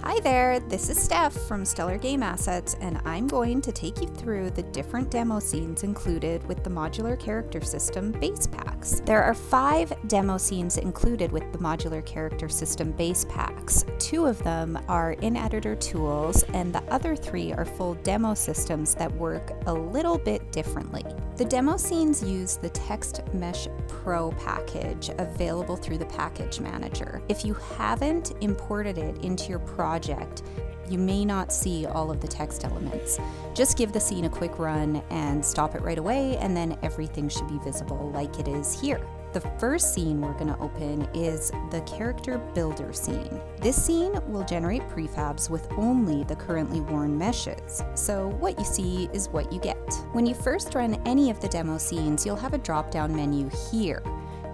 Hi there, this is Steph from Stellar Game Assets, and I'm going to take you through the different demo scenes included with the Modular Character System base packs. There are 5 demo scenes included with the Modular Character System base packs. 2 of them are in-editor tools, and the other 3 are full demo systems that work a little bit differently. The demo scenes use the Text Mesh Pro package available through the Package Manager. If you haven't imported it into your project, you may not see all of the text elements. Just give the scene a quick run and stop it right away, and then everything should be visible like it is here. The first scene we're going to open is the character builder scene. This scene will generate prefabs with only the currently worn meshes, so what you see is what you get. When you first run any of the demo scenes, you'll have a drop-down menu here.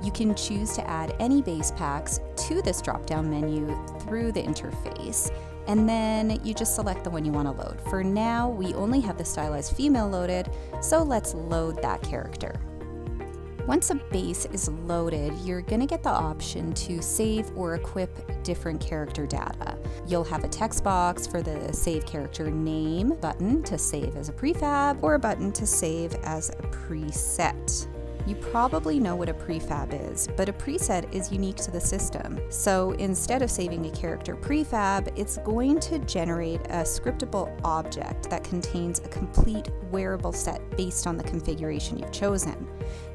You can choose to add any base packs to this drop-down menu through the interface, and then you just select the one you want to load. For now, we only have the stylized female loaded, so let's load that character. Once a base is loaded, you're going to get the option to save or equip different character data. You'll have a text box for the Save Character Name button to save as a prefab, or a button to save as a preset. You probably know what a prefab is, but a preset is unique to the system. So instead of saving a character prefab, it's going to generate a scriptable object that contains a complete wearable set based on the configuration you've chosen.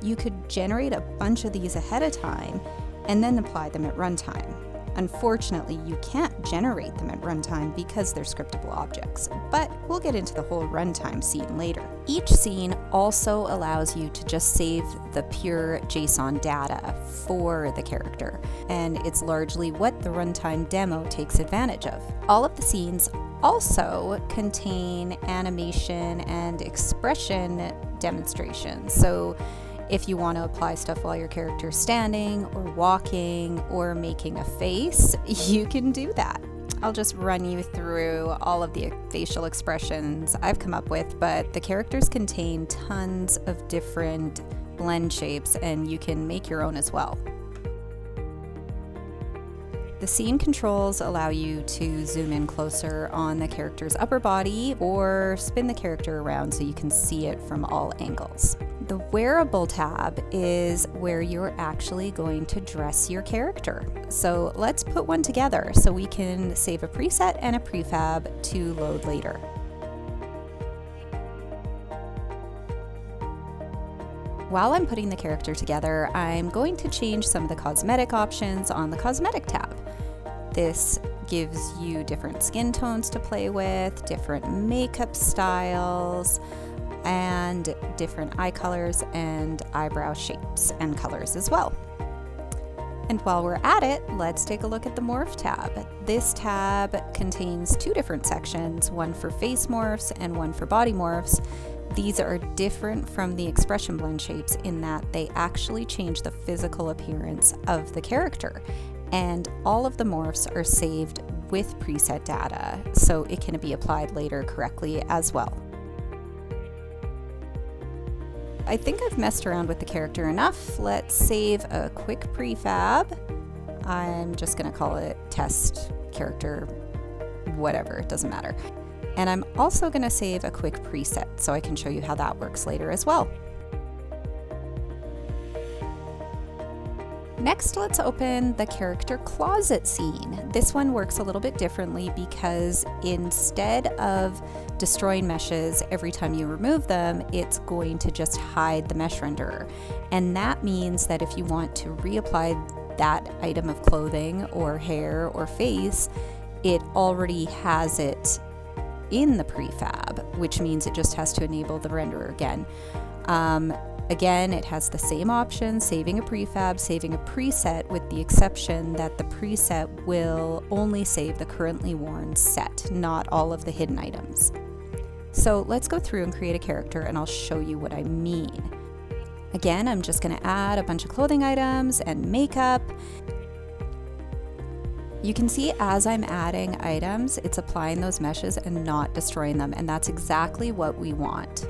You could generate a bunch of these ahead of time and then apply them at runtime. Unfortunately, you can't generate them at runtime because they're scriptable objects, but we'll get into the whole runtime scene later. Each scene also allows you to just save the pure JSON data for the character, and it's largely what the runtime demo takes advantage of. All of the scenes also contain animation and expression demonstrations, so if you want to apply stuff while your character's standing or walking or making a face, you can do that. I'll just run you through all of the facial expressions I've come up with, but the characters contain tons of different blend shapes, and you can make your own as well. The scene controls allow you to zoom in closer on the character's upper body or spin the character around so you can see it from all angles. The wearable tab is where you're actually going to dress your character. So let's put one together so we can save a preset and a prefab to load later. While I'm putting the character together, I'm going to change some of the cosmetic options on the cosmetic tab. This gives you different skin tones to play with, different makeup styles, and different eye colors and eyebrow shapes and colors as well. And while we're at it, let's take a look at the Morph tab. This tab contains 2 different sections, one for face morphs and one for body morphs. These are different from the expression blend shapes in that they actually change the physical appearance of the character. And all of the morphs are saved with preset data, so it can be applied later correctly as well. I think I've messed around with the character enough. Let's save a quick prefab. I'm just going to call it test character, whatever, it doesn't matter. And I'm also going to save a quick preset so I can show you how that works later as well. Next, let's open the character closet scene. This one works a little bit differently because instead of destroying meshes every time you remove them, it's going to just hide the mesh renderer. And that means that if you want to reapply that item of clothing or hair or face, it already has it in the prefab, which means it just has to enable the renderer again. Again, it has the same option, saving a prefab, saving a preset, with the exception that the preset will only save the currently worn set, not all of the hidden items. So let's go through and create a character, and I'll show you what I mean. Again, I'm just going to add a bunch of clothing items and makeup. You can see as I'm adding items, it's applying those meshes and not destroying them, and that's exactly what we want.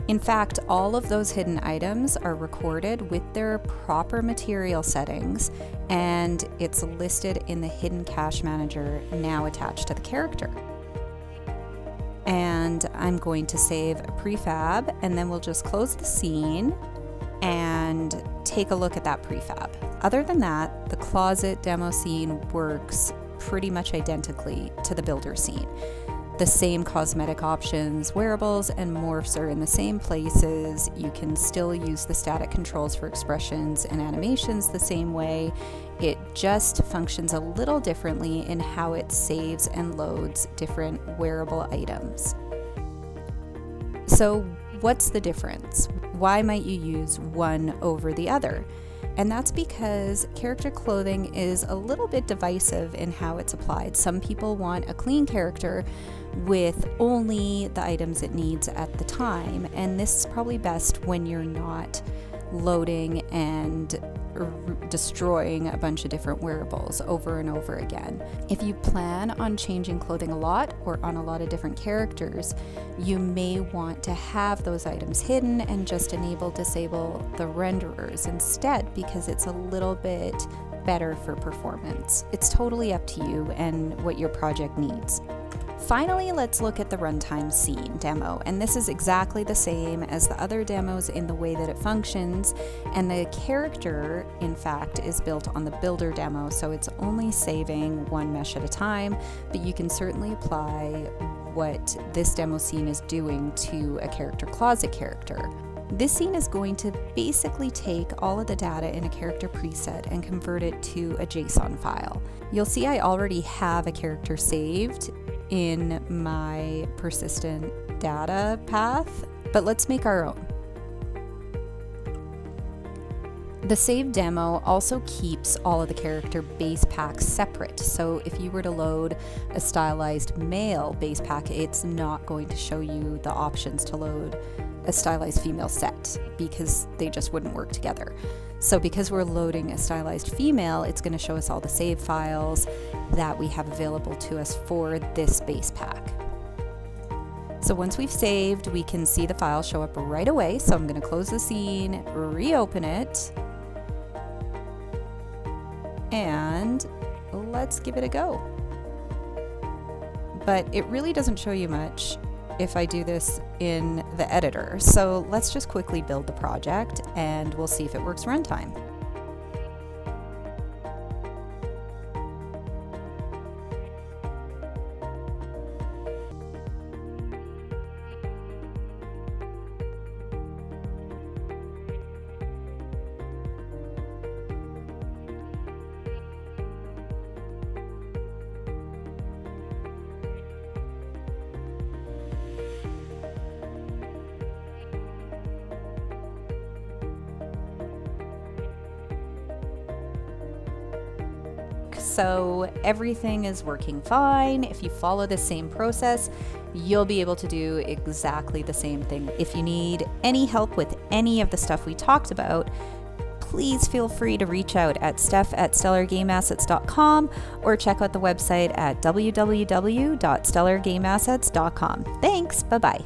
In fact, all of those hidden items are recorded with their proper material settings, and it's listed in the hidden cache manager now attached to the character. And I'm going to save a prefab, and then we'll just close the scene and take a look at that prefab. Other than that, the closet demo scene works pretty much identically to the builder scene. The same cosmetic options, wearables, and morphs are in the same places. You can still use the static controls for expressions and animations the same way. It just functions a little differently in how it saves and loads different wearable items. So what's the difference? Why might you use one over the other? And that's because character clothing is a little bit divisive in how it's applied. Some people want a clean character with only the items it needs at the time, and this is probably best when you're not loading and destroying a bunch of different wearables over and over again. If you plan on changing clothing a lot or on a lot of different characters, you may want to have those items hidden and just disable the renderers instead, because it's a little bit better for performance. It's totally up to you and what your project needs. Finally, let's look at the runtime scene demo, and this is exactly the same as the other demos in the way that it functions, and the character, in fact, is built on the builder demo, so it's only saving one mesh at a time, but you can certainly apply what this demo scene is doing to a character closet character. This scene is going to basically take all of the data in a character preset and convert it to a JSON file. You'll see I already have a character saved in my persistent data path, but let's make our own. The save demo also keeps all of the character base packs separate. So if you were to load a stylized male base pack, it's not going to show you the options to load a stylized female set because they just wouldn't work together. So because we're loading a stylized female, it's going to show us all the save files that we have available to us for this base pack. So once we've saved, we can see the file show up right away. So I'm going to close the scene, reopen it, and let's give it a go. But it really doesn't show you much if I do this in the editor. So let's just quickly build the project and we'll see if it works runtime. So everything is working fine. If you follow the same process, you'll be able to do exactly the same thing. If you need any help with any of the stuff we talked about, please feel free to reach out at steph@stellargameassets.com or check out the website at www.stellargameassets.com. Thanks, bye-bye.